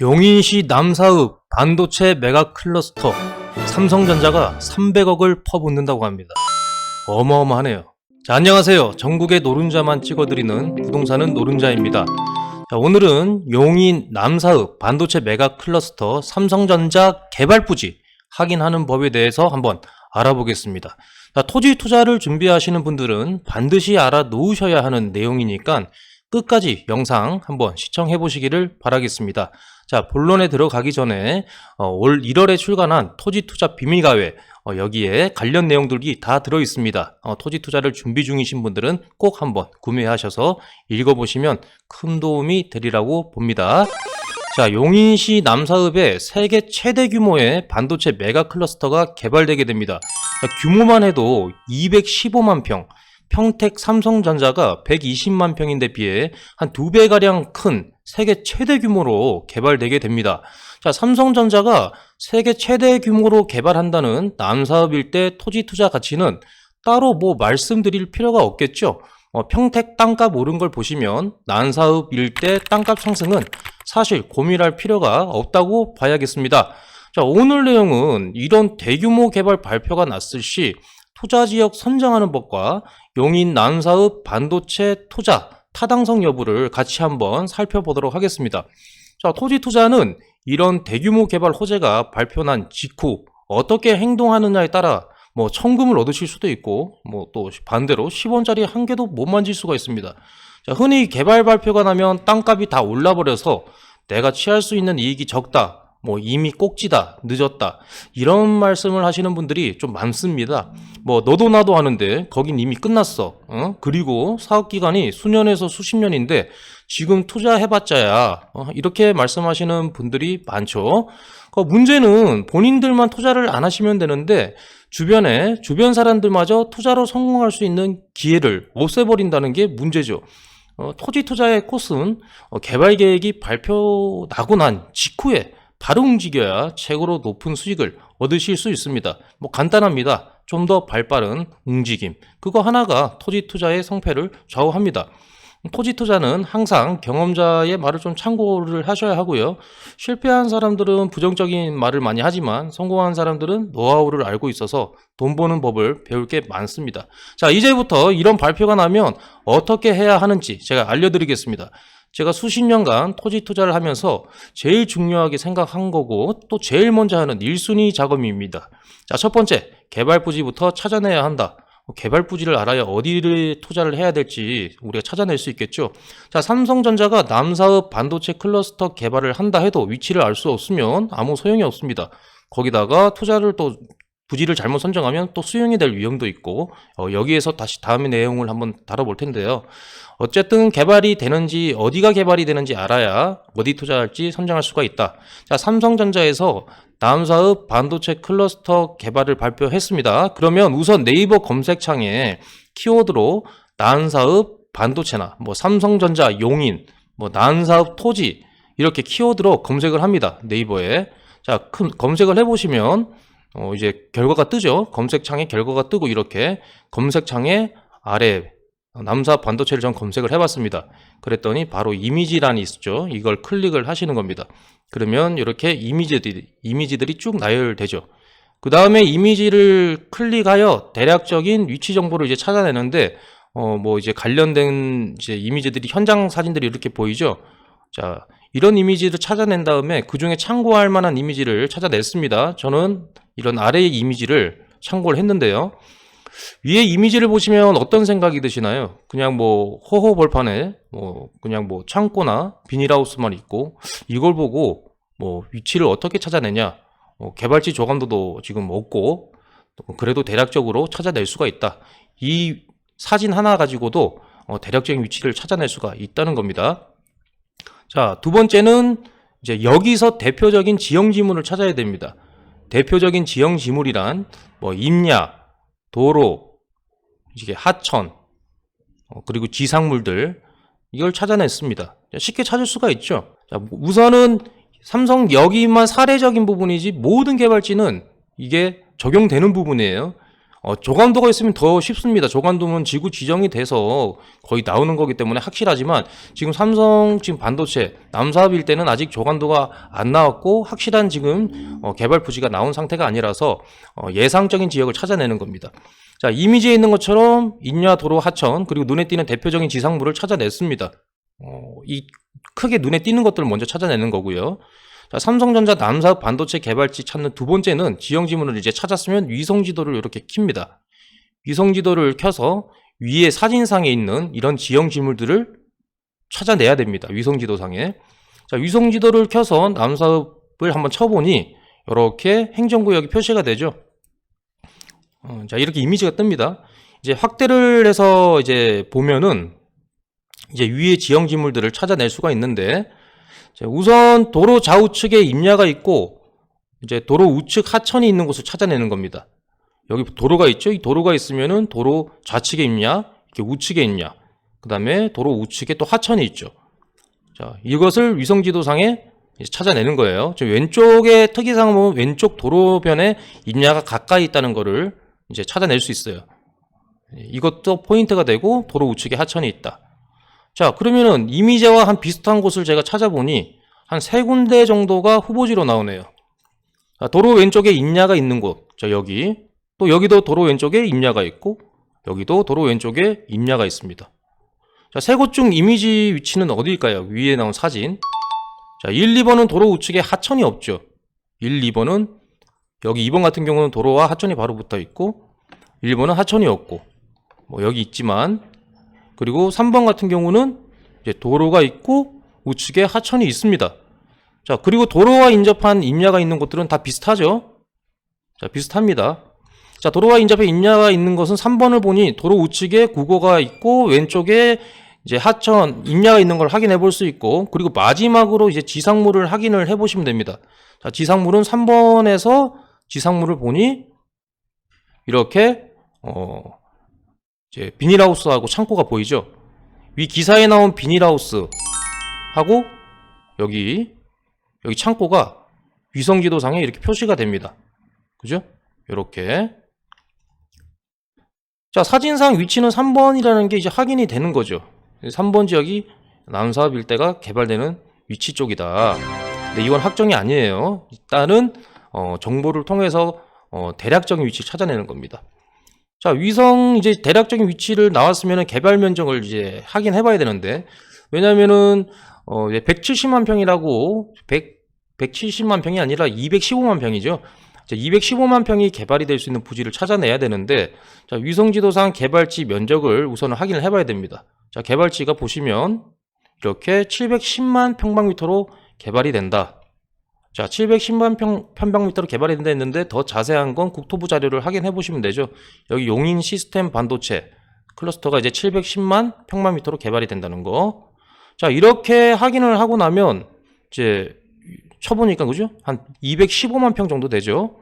용인시 남사읍 반도체 메가 클러스터 삼성전자가 300억을 퍼붓는다고 합니다. 어마어마하네요. 자, 안녕하세요. 전국의 노른자만 찍어드리는 부동산은 노른자입니다. 자, 오늘은 용인 남사읍 반도체 메가 클러스터 삼성전자 개발 부지 확인하는 법에 대해서 한번 알아보겠습니다. 자, 토지 투자를 준비하시는 분들은 반드시 알아 놓으셔야 하는 내용이니까 끝까지 영상 한번 시청해 보시기를 바라겠습니다. 자, 본론에 들어가기 전에 올 1월에 출간한 토지투자 비밀가외 여기에 관련 내용들이 다 들어있습니다. 토지 투자를 준비 중이신 분들은 꼭 한번 구매하셔서 읽어보시면 큰 도움이 되리라고 봅니다. 자, 용인시 남사읍에 세계 최대 규모의 반도체 메가 클러스터가 개발되게 됩니다. 자, 규모만 해도 215만 평, 평택 삼성전자가 120만 평인데 비해 한 2배가량 큰 세계 최대 규모로 개발되게 됩니다. 자, 삼성전자가 세계 최대 규모로 개발한다는 남사읍 일대 토지 투자 가치는 따로 뭐 말씀드릴 필요가 없겠죠. 평택 땅값 오른 걸 보시면 남사읍 일대 땅값 상승은 사실 고민할 필요가 없다고 봐야겠습니다. 자, 오늘 내용은 이런 대규모 개발 발표가 났을 시 투자지역 선정하는 법과 용인 남사읍 반도체 투자 타당성 여부를 같이 한번 살펴보도록 하겠습니다. 자, 토지 투자는 이런 대규모 개발 호재가 발표난 직후 어떻게 행동하느냐에 따라 뭐 천금을 얻으실 수도 있고 뭐 또 반대로 10원짜리 한 개도 못 만질 수가 있습니다. 자, 흔히 개발 발표가 나면 땅값이 다 올라버려서 내가 취할 수 있는 이익이 적다, 뭐 이미 꼭지다, 늦었다, 이런 말씀을 하시는 분들이 좀 많습니다. 뭐 너도 나도 하는데 거긴 이미 끝났어. 그리고 사업기간이 수년에서 수십 년인데 지금 투자해봤자야, 이렇게 말씀하시는 분들이 많죠. 문제는 본인들만 투자를 안 하시면 되는데 주변 사람들마저 투자로 성공할 수 있는 기회를 없애버린다는 게 문제죠. 토지 투자의 코스는 개발 계획이 발표 나고 난 직후에 바로 움직여야 최고로 높은 수익을 얻으실 수 있습니다. 뭐 간단합니다. 좀 더 발빠른 움직임. 그거 하나가 토지 투자의 성패를 좌우합니다. 토지 투자는 항상 경험자의 말을 좀 참고를 하셔야 하고요. 실패한 사람들은 부정적인 말을 많이 하지만 성공한 사람들은 노하우를 알고 있어서 돈 버는 법을 배울 게 많습니다. 자, 이제부터 이런 발표가 나면 어떻게 해야 하는지 제가 알려드리겠습니다. 제가 수십 년간 토지 투자를 하면서 제일 중요하게 생각한 거고 또 제일 먼저 하는 1순위 작업입니다. 자, 첫 번째, 개발 부지부터 찾아내야 한다. 개발 부지를 알아야 어디를 투자를 해야 될지 우리가 찾아낼 수 있겠죠. 자, 삼성전자가 남사읍 반도체 클러스터 개발을 한다 해도 위치를 알 수 없으면 아무 소용이 없습니다. 거기다가 투자를 또 부지를 잘못 선정하면 또 수용이 될 위험도 있고 여기에서 다시 다음의 내용을 한번 다뤄볼 텐데요. 어쨌든 개발이 되는지 어디가 개발이 되는지 알아야 어디 투자할지 선정할 수가 있다. 자, 삼성전자에서 남사읍 반도체 클러스터 개발을 발표했습니다. 그러면 우선 네이버 검색창에 키워드로 남사읍 반도체나 뭐 삼성전자 용인, 뭐 남사읍 토지 이렇게 키워드로 검색을 합니다. 네이버에. 자, 검색을 해보시면 이제 결과가 뜨죠. 검색창에 결과가 뜨고 이렇게 검색창에 아래 남사읍 반도체를 전 검색을 해봤습니다. 그랬더니 바로 이미지란이 있죠. 이걸 클릭을 하시는 겁니다. 그러면 이렇게 이미지들이 쭉 나열되죠. 그 다음에 이미지를 클릭하여 대략적인 위치 정보를 이제 찾아내는데 뭐 이제 관련된 이제 이미지들이 현장 사진들이 이렇게 보이죠. 자, 이런 이미지를 찾아낸 다음에 그 중에 참고할 만한 이미지를 찾아냈습니다. 저는 이런 아래의 이미지를 참고를 했는데요. 위에 이미지를 보시면 어떤 생각이 드시나요? 그냥 뭐 허허벌판에 뭐 그냥 뭐 창고나 비닐하우스만 있고 이걸 보고 뭐 위치를 어떻게 찾아내냐? 개발지 조감도도 지금 없고 그래도 대략적으로 찾아낼 수가 있다. 이 사진 하나 가지고도 대략적인 위치를 찾아낼 수가 있다는 겁니다. 자, 두 번째는 이제 여기서 대표적인 지형 지물을 찾아야 됩니다. 대표적인 지형 지물이란 뭐 임야, 도로, 이게 하천, 그리고 지상물들 이걸 찾아냈습니다. 쉽게 찾을 수가 있죠. 자, 우선은 삼성 여기만 사례적인 부분이지 모든 개발지는 이게 적용되는 부분이에요. 조감도가 있으면 더 쉽습니다. 조감도는 지구 지정이 돼서 거의 나오는 거기 때문에 확실하지만 지금 삼성 지금 반도체 남사업일 때는 아직 조감도가 안 나왔고 확실한 지금 개발 부지가 나온 상태가 아니라서 예상적인 지역을 찾아내는 겁니다. 자, 이미지에 있는 것처럼 인야, 도로, 하천 그리고 눈에 띄는 대표적인 지상물을 찾아냈습니다. 이 크게 눈에 띄는 것들을 먼저 찾아내는 거고요. 자, 삼성전자 남사업 반도체 개발지 찾는 두 번째는 지형 지문을 이제 찾았으면 위성 지도를 이렇게 킵니다. 위성 지도를 켜서 위에 사진상에 있는 이런 지형 지물들을 찾아내야 됩니다. 위성 지도상에. 자, 위성 지도를 켜서 남사업을 한번 쳐보니 이렇게 행정구역이 표시가 되죠. 자, 이렇게 이미지가 뜹니다. 이제 확대를 해서 이제 보면은 이제 위에 지형 지물들을 찾아낼 수가 있는데, 우선 도로 좌우측에 임야가 있고 이제 도로 우측 하천이 있는 곳을 찾아내는 겁니다. 여기 도로가 있죠. 이 도로가 있으면은 도로 좌측에 임야, 이렇게 우측에 임야, 그 다음에 도로 우측에 또 하천이 있죠. 자, 이것을 위성지도상에 찾아내는 거예요. 저 왼쪽의 특이사항은 보면 왼쪽 도로변에 임야가 가까이 있다는 거를 이제 찾아낼 수 있어요. 이것도 포인트가 되고 도로 우측에 하천이 있다. 자, 그러면은 이미지와 한 비슷한 곳을 제가 찾아보니 한 3군데 정도가 후보지로 나오네요. 자, 도로 왼쪽에 임야가 있는 곳, 자, 여기 또 여기도 도로 왼쪽에 임야가 있고 여기도 도로 왼쪽에 임야가 있습니다. 자, 3곳 중 이미지 위치는 어디일까요? 위에 나온 사진. 자, 1, 2번은 도로 우측에 하천이 없죠. 1, 2번은 여기 2번 같은 경우는 도로와 하천이 바로 붙어 있고 1번은 하천이 없고 뭐 여기 있지만, 그리고 3번 같은 경우는 이제 도로가 있고 우측에 하천이 있습니다. 자, 그리고 도로와 인접한 임야가 있는 곳들은 다 비슷하죠. 자, 비슷합니다. 자, 도로와 인접해 임야가 있는 것은 3번을 보니 도로 우측에 국어가 있고 왼쪽에 이제 하천 임야가 있는 걸 확인해 볼 수 있고, 그리고 마지막으로 이제 지상물을 확인을 해 보시면 됩니다. 자, 지상물은 3번에서 지상물을 보니 이렇게 이제 비닐하우스하고 창고가 보이죠. 위 기사에 나온 비닐하우스하고 여기 창고가 위성지도상에 이렇게 표시가 됩니다. 그죠? 이렇게. 자, 사진상 위치는 3번이라는 게 이제 확인이 되는 거죠. 3번 지역이 남사업 일대가 개발되는 위치 쪽이다. 근데 이건 확정이 아니에요. 일단은 정보를 통해서 대략적인 위치를 찾아내는 겁니다. 자, 위성 이제 대략적인 위치를 나왔으면 개발 면적을 이제 확인해 봐야 되는데, 왜냐면은 170만 평이라고 170만 평이 아니라 215만 평이죠. 215만 평이 개발이 될 수 있는 부지를 찾아내야 되는데, 자, 위성지도상 개발지 면적을 우선 확인을 해 봐야 됩니다. 자, 개발지가 보시면 이렇게 710만 평방미터로 개발이 된다. 자, 710만 평방미터로 개발이 된다 했는데 더 자세한 건 국토부 자료를 확인해 보시면 되죠. 여기 용인 시스템 반도체 클러스터가 이제 710만 평방미터로 개발이 된다는 거. 자, 이렇게 확인을 하고 나면 이제 쳐보니까 그죠? 한 215만 평 정도 되죠.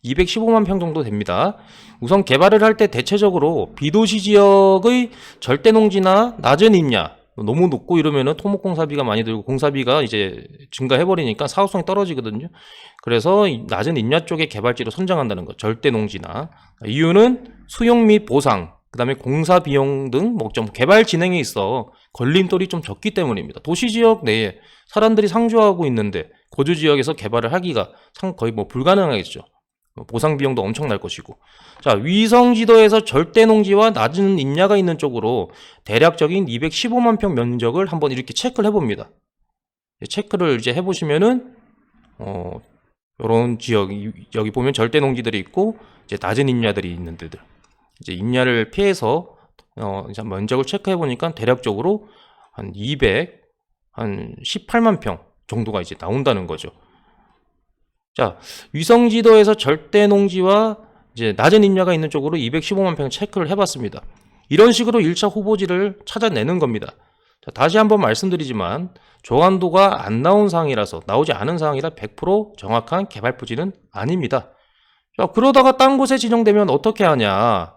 215만 평 정도 됩니다. 우선 개발을 할 때 대체적으로 비도시 지역의 절대 농지나 낮은 임야, 너무 높고 이러면은 토목공사비가 많이 들고 공사비가 이제 증가해버리니까 사업성이 떨어지거든요. 그래서 낮은 임야 쪽의 개발지로 선정한다는 거. 절대 농지나. 이유는 수용 및 보상, 그 다음에 공사 비용 등 목적 개발 진행에 있어 걸림돌이 좀 적기 때문입니다. 도시 지역 내에 사람들이 상주하고 있는데 거주 지역에서 개발을 하기가 거의 뭐 불가능하겠죠. 보상 비용도 엄청날 것이고. 자, 위성 지도에서 절대 농지와 낮은 임야가 있는 쪽으로 대략적인 215만 평 면적을 한번 이렇게 체크를 해봅니다. 체크를 이제 해보시면은 이런 지역 여기 보면 절대 농지들이 있고 이제 낮은 임야들이 있는 데들, 이제 임야를 피해서 이제 면적을 체크해 보니까 대략적으로 한 18만 평 정도가 이제 나온다는 거죠. 자, 위성 지도에서 절대 농지와 이제 낮은 임야가 있는 쪽으로 215만 평 체크를 해봤습니다. 이런 식으로 1차 후보지를 찾아내는 겁니다. 자, 다시 한번 말씀드리지만 조감도가 안 나온 사항이라서, 나오지 않은 사항이라 100% 정확한 개발 부지는 아닙니다. 자, 그러다가 딴 곳에 지정되면 어떻게 하냐?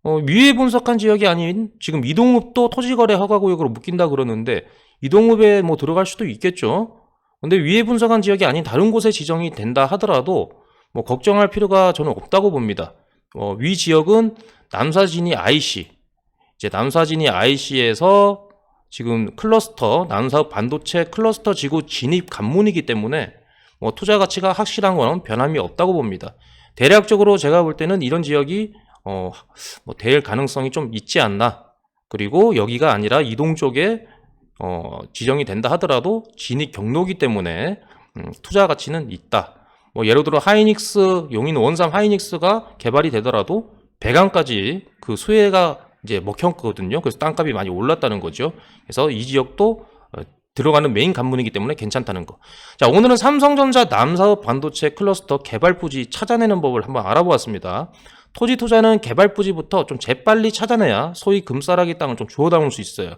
위에 분석한 지역이 아닌 지금 이동읍도 토지거래 허가구역으로 묶인다 그러는데 이동읍에 뭐 들어갈 수도 있겠죠. 근데 위에 분석한 지역이 아닌 다른 곳에 지정이 된다 하더라도 뭐 걱정할 필요가 저는 없다고 봅니다. 위 지역은 남사진이 IC, 이제 남사진이 IC에서 지금 클러스터, 남사읍 반도체 클러스터 지구 진입 관문이기 때문에 투자 가치가 확실한 건 변함이 없다고 봅니다. 대략적으로 제가 볼 때는 이런 지역이 될 가능성이 좀 있지 않나. 그리고 여기가 아니라 이동 쪽에 지정이 된다 하더라도 진입 경로이기 때문에 투자 가치는 있다. 예를 들어 하이닉스, 용인 원삼 하이닉스가 개발이 되더라도 배관까지 그 수혜가 이제 먹혔거든요. 그래서 땅값이 많이 올랐다는 거죠. 그래서 이 지역도 들어가는 메인 관문이기 때문에 괜찮다는 거. 자, 오늘은 삼성전자 남사읍 반도체 클러스터 개발 부지 찾아내는 법을 한번 알아보았습니다. 토지 투자는 개발 부지부터 좀 재빨리 찾아내야 소위 금싸라기 땅을 좀 주워 담을 수 있어요.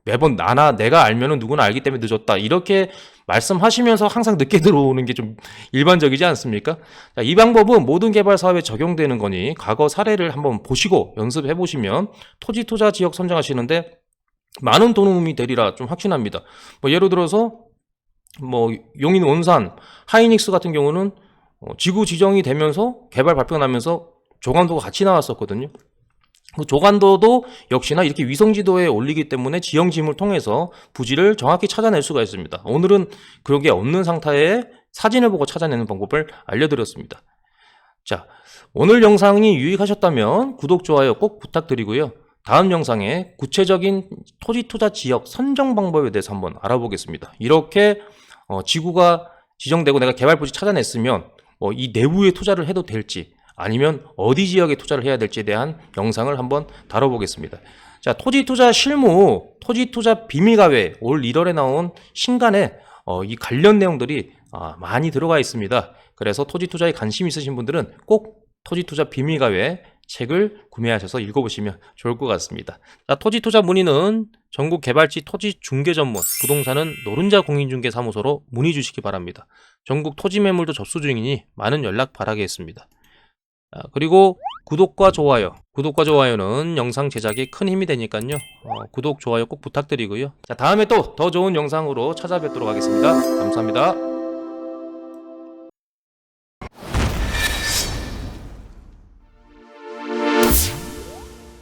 매번 내가 알면은 누구나 알기 때문에 늦었다, 이렇게 말씀하시면서 항상 늦게 들어오는 게 좀 일반적이지 않습니까? 자, 이 방법은 모든 개발 사업에 적용되는 거니 과거 사례를 한번 보시고 연습해 보시면 토지 투자 지역 선정하시는데 많은 도움이 되리라 좀 확신합니다. 예를 들어서 용인 원산 하이닉스 같은 경우는 지구 지정이 되면서 개발 발표가 나면서 조관도가 같이 나왔었거든요. 그 조관도도 역시나 이렇게 위성지도에 올리기 때문에 지형지물을 통해서 부지를 정확히 찾아낼 수가 있습니다. 오늘은 그런 게 없는 상태에 사진을 보고 찾아내는 방법을 알려드렸습니다. 자, 오늘 영상이 유익하셨다면 구독, 좋아요 꼭 부탁드리고요. 다음 영상에 구체적인 토지 투자 지역 선정 방법에 대해서 한번 알아보겠습니다. 이렇게 지구가 지정되고 내가 개발 부지 찾아냈으면 이 내부에 투자를 해도 될지, 아니면 어디 지역에 투자를 해야 될지에 대한 영상을 한번 다뤄보겠습니다. 자, 토지 투자 실무, 토지 투자 비밀가외 올 1월에 나온 신간에 이 관련 내용들이 많이 들어가 있습니다. 그래서 토지 투자에 관심 있으신 분들은 꼭 토지 투자 비밀가외 책을 구매하셔서 읽어보시면 좋을 것 같습니다. 자, 토지 투자 문의는 전국 개발지 토지 중개 전문 부동산은 노른자 공인중개사무소로 문의 주시기 바랍니다. 전국 토지 매물도 접수 중이니 많은 연락 바라겠습니다. 그리고 구독과 좋아요는 영상 제작에 큰 힘이 되니까요. 구독, 좋아요 꼭 부탁드리고요. 자, 다음에 또 더 좋은 영상으로 찾아뵙도록 하겠습니다. 감사합니다.